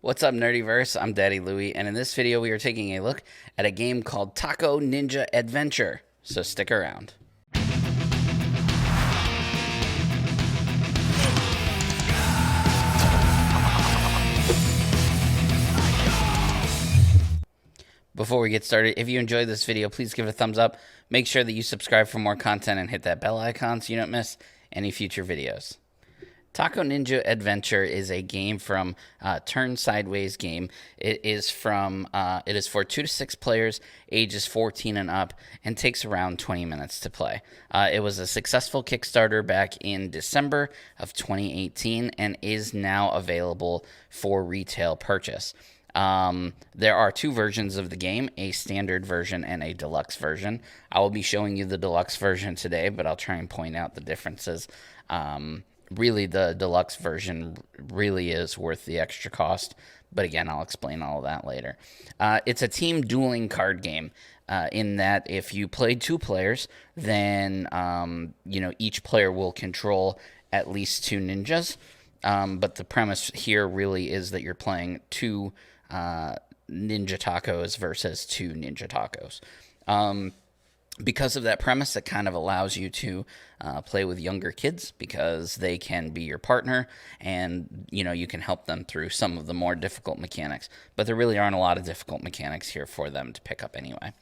What's up, Nerdyverse? I'm Daddy Louie, and in this video we are taking a look at a game called Taco Ninja Adventure, so stick around. Before we get started, if you enjoyed this video, please give it a thumbs up. Make sure that you subscribe for more content and hit that bell icon so you don't miss any future videos. Taco Ninja Adventure is a game from Turn Sideways Game. It is for 2 to 6 players, ages 14 and up, and takes around 20 minutes to play. It was a successful Kickstarter back in December of 2018 and is now available for retail purchase. There are 2 versions of the game, a standard version and a deluxe version. I will be showing you the deluxe version today, but I'll try and point out the differences. Really, the deluxe version really is worth the extra cost, but again, I'll explain all of that later. It's a team dueling card game in that if you play 2 players, then each player will control at least 2 ninjas. But the premise here really is that you're playing 2 ninja tacos versus 2 ninja tacos. Because of that premise, it kind of allows you to play with younger kids because they can be your partner and, you can help them through some of the more difficult mechanics. But there really aren't a lot of difficult mechanics here for them to pick up anyway.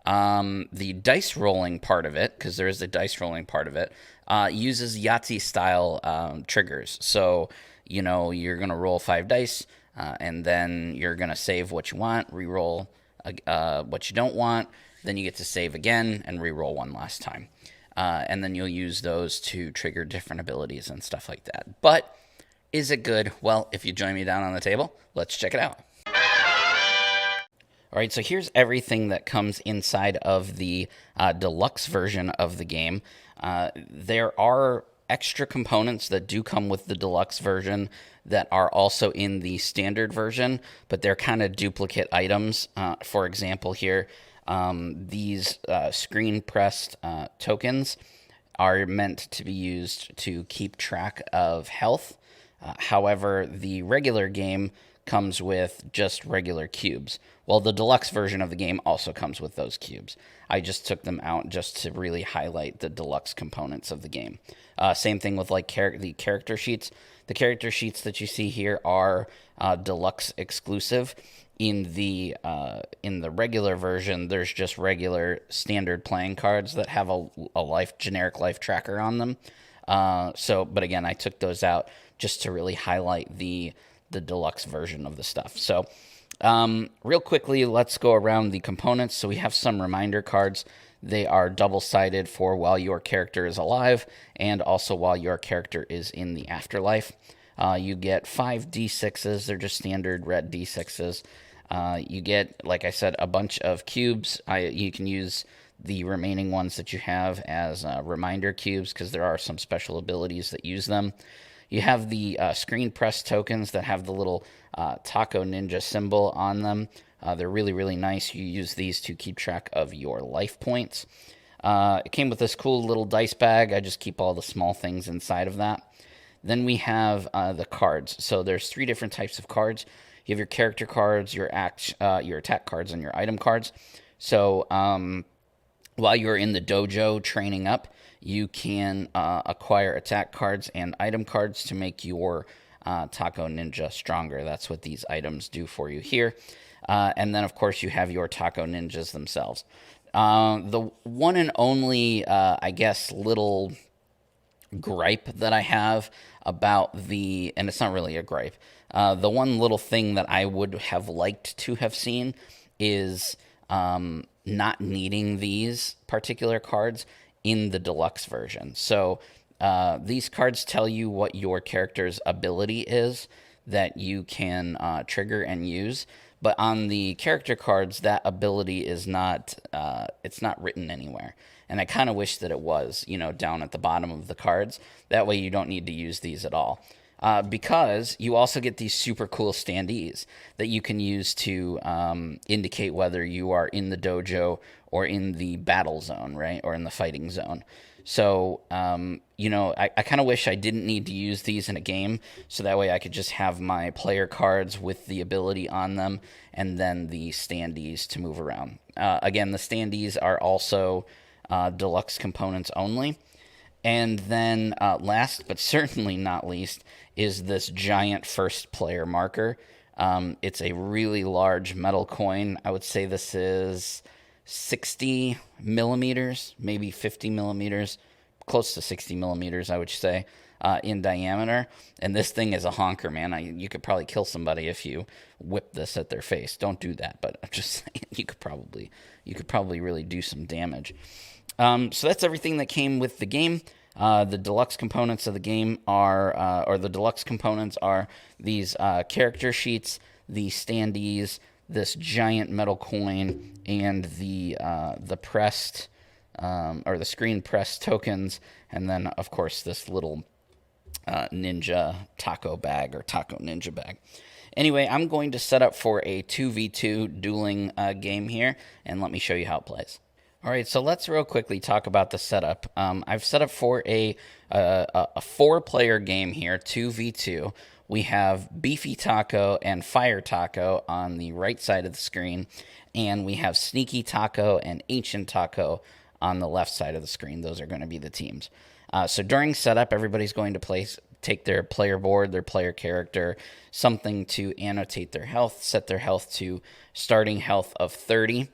The dice rolling part of it, because there is a dice rolling part of it, uses Yahtzee-style triggers. So, you're going to roll 5 dice, and then you're going to save what you want, re-roll what you don't want. Then you get to save again and re-roll one last time. And then you'll use those to trigger different abilities and stuff like that. But is it good? Well, if you join me down on the table, let's check it out. All right, so here's everything that comes inside of the deluxe version of the game. There are extra components that do come with the deluxe version that are also in the standard version, but they're kind of duplicate items. For example, here, these screen-pressed tokens are meant to be used to keep track of health. However, the regular game comes with just regular cubes. Well, the deluxe version of the game also comes with those cubes. I just took them out just to really highlight the deluxe components of the game. Same thing with the character sheets. The character sheets that you see here are deluxe exclusive. In the regular version, there's just regular standard playing cards that have a generic life tracker on them. But again, I took those out just to really highlight the deluxe version of the stuff. So, real quickly, let's go around the components. So we have some reminder cards. They are double-sided for while your character is alive and also while your character is in the afterlife. You get 5 D6s. They're just standard red D6s. You get, like I said, a bunch of cubes. You can use the remaining ones that you have as reminder cubes because there are some special abilities that use them. You have the screen press tokens that have the little Taco Ninja symbol on them. They're really, really nice. You use these to keep track of your life points. It came with this cool little dice bag. I just keep all the small things inside of that. Then we have the cards. So there's 3 different types of cards. You have your character cards, your attack cards, and your item cards. So while you're in the dojo training up, you can acquire attack cards and item cards to make your Taco Ninja stronger. That's what these items do for you here. And then, of course, you have your Taco Ninjas themselves. The one and only, little gripe that I have about and it's not really a gripe, the one little thing that I would have liked to have seen is not needing these particular cards in the deluxe version. So these cards tell you what your character's ability is that you can trigger and use. But on the character cards, that ability is not, it's not written anywhere. And I kind of wish that it was, down at the bottom of the cards. That way you don't need to use these at all. Because you also get these super cool standees that you can use to indicate whether you are in the dojo or in the battle zone, right? Or in the fighting zone. So, I kind of wish I didn't need to use these in a game, so that way I could just have my player cards with the ability on them, and then the standees to move around. Again, the standees are also deluxe components only. And then, last but certainly not least, is this giant first player marker. It's a really large metal coin. I would say this is 60 millimeters, maybe 50 millimeters, close to 60 millimeters, I would say, in diameter. And this thing is a honker, man. You could probably kill somebody if you whip this at their face. Don't do that, but I'm just saying you could probably really do some damage. So that's everything that came with the game. The deluxe components of the game or the deluxe components are these character sheets, the standees, this giant metal coin, and the pressed or the screen pressed tokens, and then of course this little ninja taco bag or taco ninja bag. Anyway, I'm going to set up for a 2v2 dueling game here, and let me show you how it plays. All right, so let's real quickly talk about the setup. I've set up for a 4-player game here, 2v2. We have Beefy Taco and Fire Taco on the right side of the screen, and we have Sneaky Taco and Ancient Taco on the left side of the screen. Those are going to be the teams. So during setup, everybody's going to take their player board, their player character, something to annotate their health, set their health to starting health of 30.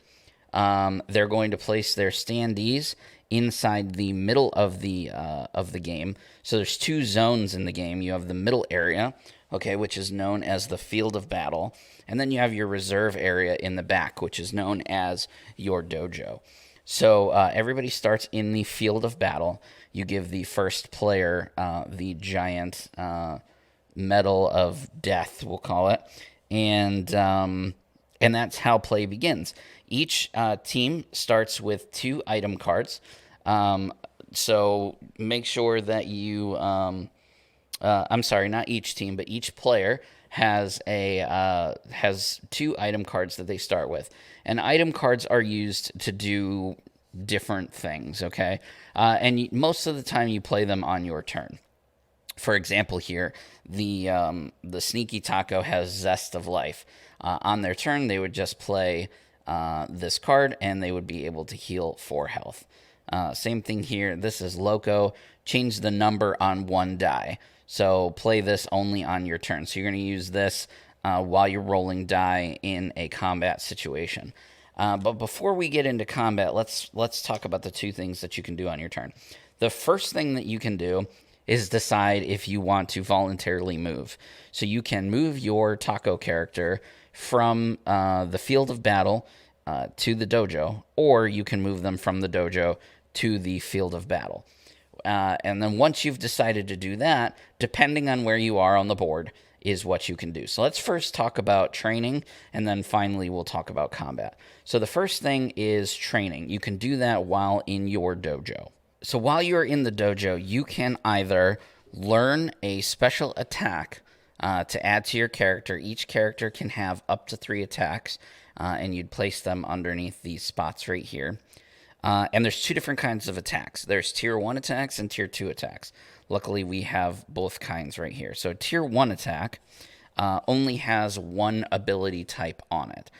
They're going to place their standees inside the middle of the game. So there's 2 zones in the game. You have the middle area, okay, which is known as the field of battle, and then you have your reserve area in the back, which is known as your dojo. So everybody starts in the field of battle. You give the first player the giant medal of death, we'll call it, and that's how play begins. Each team starts with 2 item cards. So make sure that you, I'm sorry, not each team, but each player has 2 item cards that they start with. And item cards are used to do different things, okay? Most of the time you play them on your turn. For example, here, the Sneaky Taco has Zest of Life. On their turn, they would just play this card, and they would be able to heal 4 health. Same thing here. This is Loco. Change the number on 1 die. So play this only on your turn. So you're going to use this while you're rolling die in a combat situation. But before we get into combat, let's talk about the 2 things that you can do on your turn. The first thing that you can do is decide if you want to voluntarily move. So you can move your taco character from the field of battle to the dojo, or you can move them from the dojo to the field of battle. And then once you've decided to do that, depending on where you are on the board, is what you can do. So let's first talk about training, and then finally we'll talk about combat. So the first thing is training. You can do that while in your dojo. So while you're in the dojo, you can either learn a special attack to add to your character. Each character can have up to 3 attacks, and you'd place them underneath these spots right here. And there's 2 different kinds of attacks. There's Tier 1 attacks and Tier 2 attacks. Luckily, we have both kinds right here. So Tier 1 attack only has 1 ability type on it.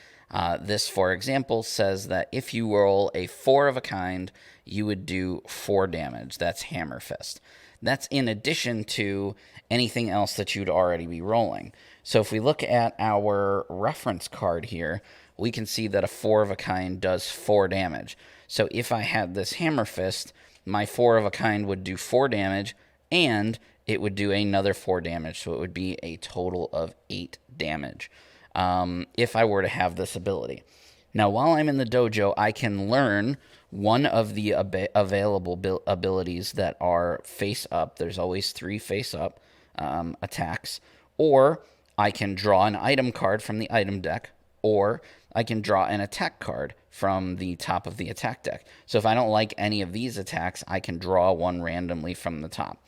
This, for example, says that if you roll a 4 of a kind, you would do 4 damage. That's Hammer Fist. That's in addition to anything else that you'd already be rolling. So if we look at our reference card here, we can see that a 4 of a kind does 4 damage. So if I had this Hammer Fist, my 4 of a kind would do 4 damage, and it would do another 4 damage. So it would be a total of 8 damage if I were to have this ability. Now, while I'm in the dojo, I can learn one of the available abilities that are face up. There's always 3 face up attacks. Or I can draw an item card from the item deck, or I can draw an attack card from the top of the attack deck. So if I don't like any of these attacks, I can draw one randomly from the top.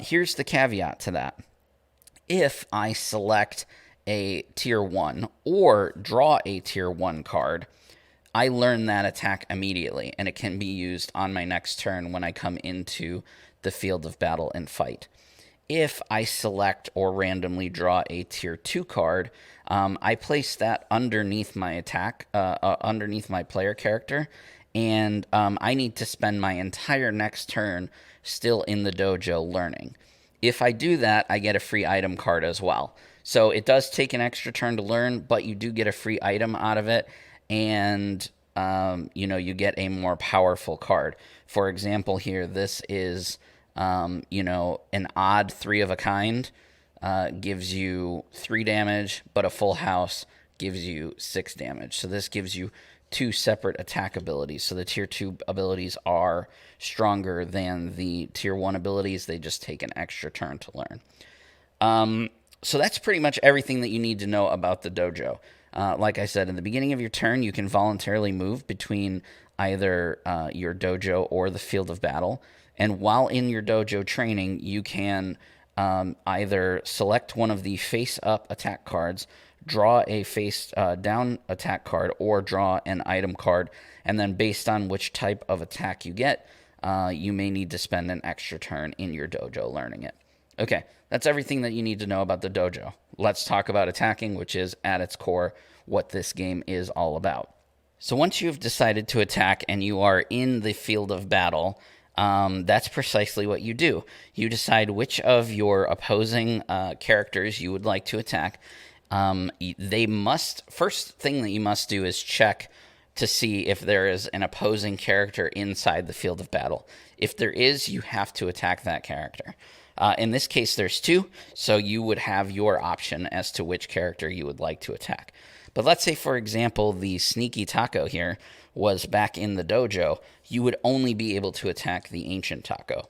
Here's the caveat to that. If I select a Tier 1 or draw a Tier 1 card, I learn that attack immediately, and it can be used on my next turn when I come into the field of battle and fight. If I select or randomly draw a tier 2 card, I place that underneath my attack, underneath my player character, and I need to spend my entire next turn still in the dojo learning. If I do that, I get a free item card as well. So it does take an extra turn to learn, but you do get a free item out of it, and you get a more powerful card. For example, here, this is an odd 3 of a kind, gives you 3 damage, but a full house gives you 6 damage. So this gives you 2 separate attack abilities. So the tier 2 abilities are stronger than the tier 1 abilities. They just take an extra turn to learn. So that's pretty much everything that you need to know about the dojo. Like I said, in the beginning of your turn, you can voluntarily move between either your dojo or the field of battle. And while in your dojo training, you can either select one of the face-up attack cards, draw a face-down attack card, or draw an item card. And then based on which type of attack you get, you may need to spend an extra turn in your dojo learning it. Okay, that's everything that you need to know about the dojo. Let's talk about attacking, which is at its core what this game is all about. So once you've decided to attack and you are in the field of battle, that's precisely what you do. You decide which of your opposing characters you would like to attack. First thing that you must do is check to see if there is an opposing character inside the field of battle. If there is, you have to attack that character. In this case, there's 2, so you would have your option as to which character you would like to attack. But let's say, for example, the Sneaky Taco here was back in the dojo, you would only be able to attack the Ancient Taco.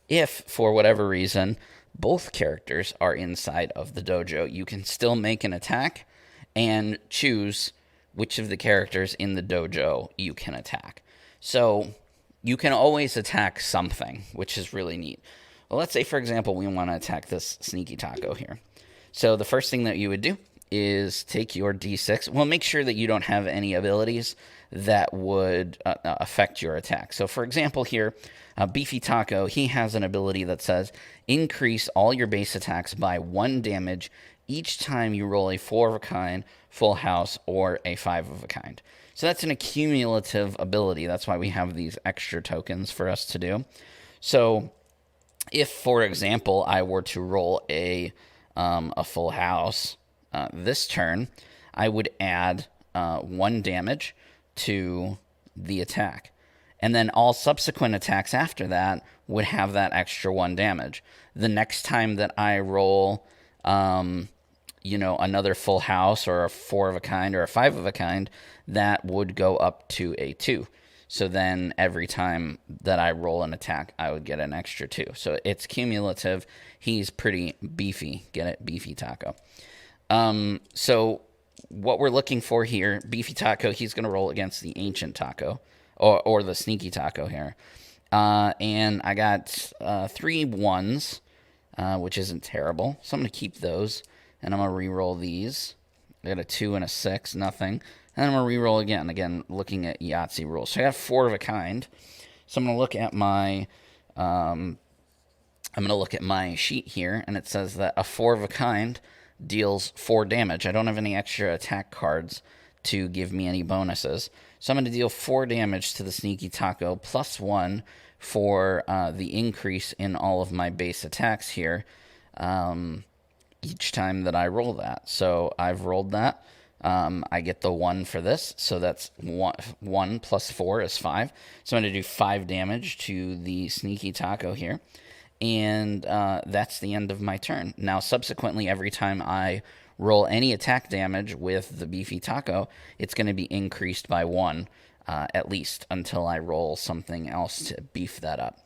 If, for whatever reason, both characters are inside of the dojo, you can still make an attack and choose which of the characters in the dojo you can attack. So you can always attack something, which is really neat. Well, let's say, for example, we want to attack this Sneaky Taco here. So the first thing that you would do is take your D6. Well, make sure that you don't have any abilities that would affect your attack. So, for example, here, Beefy Taco, he has an ability that says, increase all your base attacks by 1 damage each time you roll a 4 of a kind, full house, or a 5 of a kind. So that's an accumulative ability. That's why we have these extra tokens for us to do. So if, for example, I were to roll a full house this turn, I would add 1 damage to the attack. And then all subsequent attacks after that would have that extra 1 damage. The next time that I roll, another full house or a 4 of a kind or a 5 of a kind, that would go up to a 2. So then every time that I roll an attack, I would get an extra 2. So it's cumulative. He's pretty beefy. Get it? Beefy Taco. So what we're looking for here, Beefy Taco, he's going to roll against the Ancient Taco, or the Sneaky Taco here. And I got 3 1s, which isn't terrible. So I'm going to keep those, and I'm going to re-roll these. I got a 2 and a 6, nothing. And I'm going to re-roll again, looking at Yahtzee rules. So I got 4 of a kind. So I'm going to look at my sheet here, and it says that a 4 of a kind deals 4 damage. I don't have any extra attack cards to give me any bonuses. So I'm going to deal 4 damage to the Sneaky Taco, plus 1 for the increase in all of my base attacks here each time that I roll that. So I've rolled that. I get the 1 for this, so that's 1 plus 4 is 5. So I'm going to do 5 damage to the Sneaky Taco here, and that's the end of my turn. Now, subsequently, every time I roll any attack damage with the Beefy Taco, it's going to be increased by 1, at least, until I roll something else to beef that up.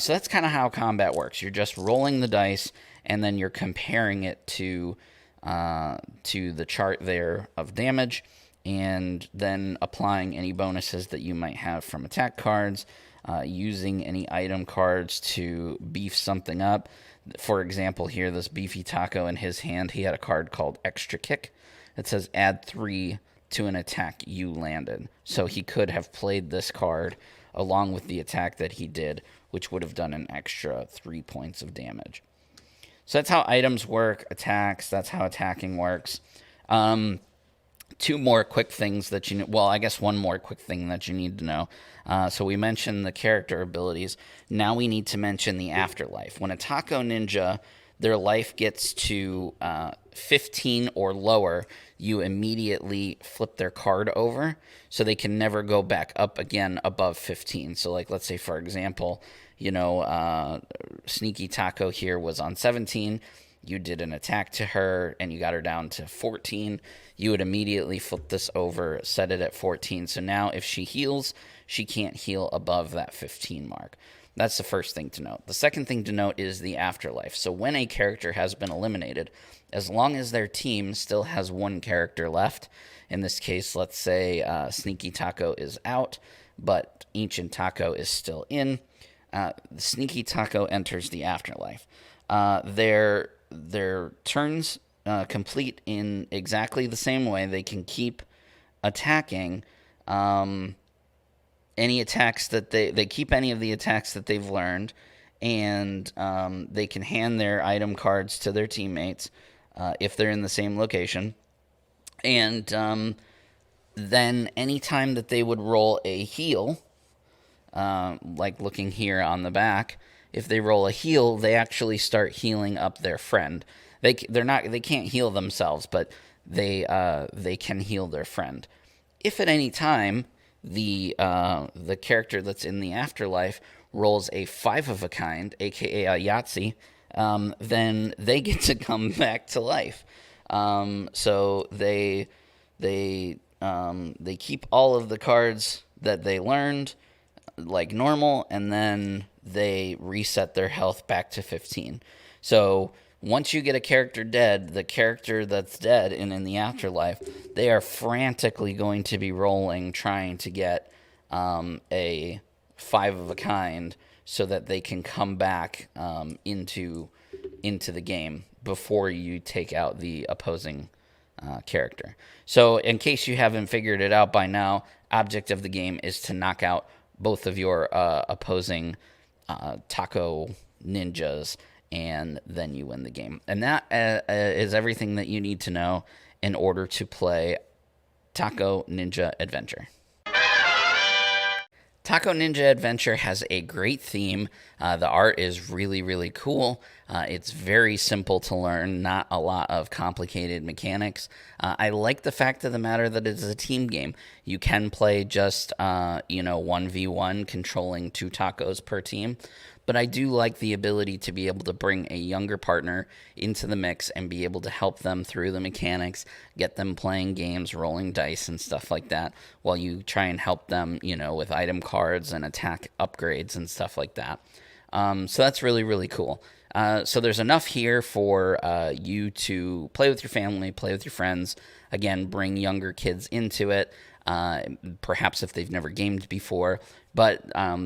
So that's kind of how combat works. You're just rolling the dice, and then you're comparing it to the chart there of damage, and then applying any bonuses that you might have from attack cards, using any item cards to beef something up. For example, here, this Beefy Taco in his hand, he had a card called Extra Kick. It says add 3 to an attack you landed. So he could have played this card along with the attack that he did, which would have done an extra 3 points of damage. So that's how items work, attacks, that's how attacking works. Two more quick things that I guess one more quick thing that you need to know. So we mentioned the character abilities. Now we need to mention the afterlife. When a Taco Ninja, their life gets to 15 or lower, you immediately flip their card over so they can never go back up again above 15. So like, let's say, for example, Sneaky Taco here was on 17. You did an attack to her and you got her down to 14. You would immediately flip this over, set it at 14. So now if she heals, she can't heal above that 15 mark. That's the first thing to note. The second thing to note is the afterlife. So when a character has been eliminated, as long as their team still has one character left, in this case, let's say Sneaky Taco is out, but Ancient Taco is still in, Sneaky Taco enters the afterlife. Their turns complete in exactly the same way. They can keep attacking any attacks that they keep any of the attacks that they've learned, and they can hand their item cards to their teammates if they're in the same location. And then anytime that they would roll a heal, like looking here on the back, if they roll a heal, they actually start healing up their friend. They can't heal themselves, but they can heal their friend. If at any time the character that's in the afterlife rolls a 5 of a kind, aka a Yahtzee, then they get to come back to life. So they keep all of the cards that they learned like normal, and then they reset their health back to 15. So once you get a character dead, the character that's dead and in the afterlife, they are frantically going to be rolling, trying to get a 5 of a kind so that they can come back into the game before you take out the opposing character. So in case you haven't figured it out by now, object of the game is to knock out both of your opposing Taco Ninjas, and then you win the game. And that is everything that you need to know in order to play Taco Ninja Adventure. Taco Ninja Adventure has a great theme. The art is really, really cool. It's very simple to learn, not a lot of complicated mechanics. I like the fact of the matter that it's a team game. You can play just 1v1, controlling 2 tacos per team. But I do like the ability to be able to bring a younger partner into the mix and be able to help them through the mechanics, get them playing games, rolling dice and stuff like that, while you try and help them, with item cards and attack upgrades and stuff like that. So that's really, really cool. So there's enough here for you to play with your family, play with your friends. Again, bring younger kids into it, perhaps if they've never gamed before. But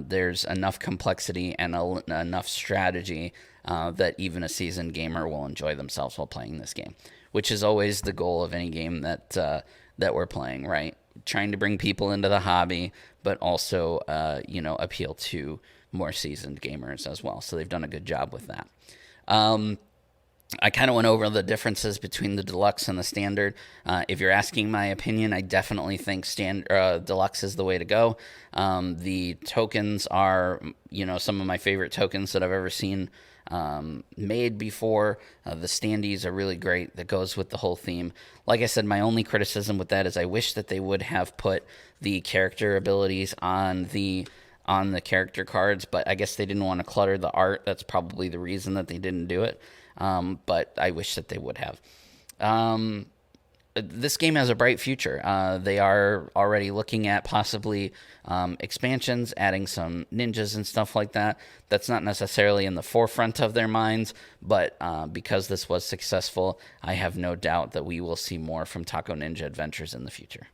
there's enough complexity and enough strategy that even a seasoned gamer will enjoy themselves while playing this game, which is always the goal of any game that we're playing, right? Trying to bring people into the hobby, but also appeal to more seasoned gamers as well. So they've done a good job with that. I kind of went over the differences between the Deluxe and the Standard. If you're asking my opinion, I definitely think Deluxe is the way to go. The tokens are, some of my favorite tokens that I've ever seen made before. The standees are really great. That goes with the whole theme. Like I said, my only criticism with that is I wish that they would have put the character abilities on the character cards, but I guess they didn't want to clutter the art. That's probably the reason that they didn't do it. But I wish that they would have. This game has a bright future. They are already looking at possibly expansions, adding some ninjas and stuff like that. That's not necessarily in the forefront of their minds, but because this was successful, I have no doubt that we will see more from Taco Ninja Adventures in the future.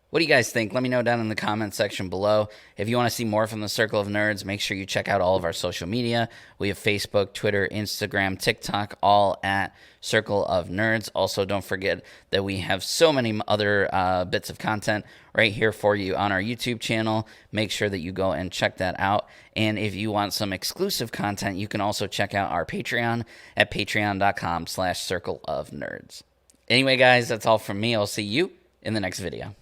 What do you guys think? Let me know down in the comment section below. If you want to see more from the Circle of Nerds, make sure you check out all of our social media. We have Facebook, Twitter, Instagram, TikTok, all at Circle of Nerds. Also, don't forget that we have so many other bits of content right here for you on our YouTube channel. Make sure that you go and check that out. And if you want some exclusive content, you can also check out our Patreon at patreon.com/Circle of Nerds. Anyway, guys, that's all from me. I'll see you in the next video.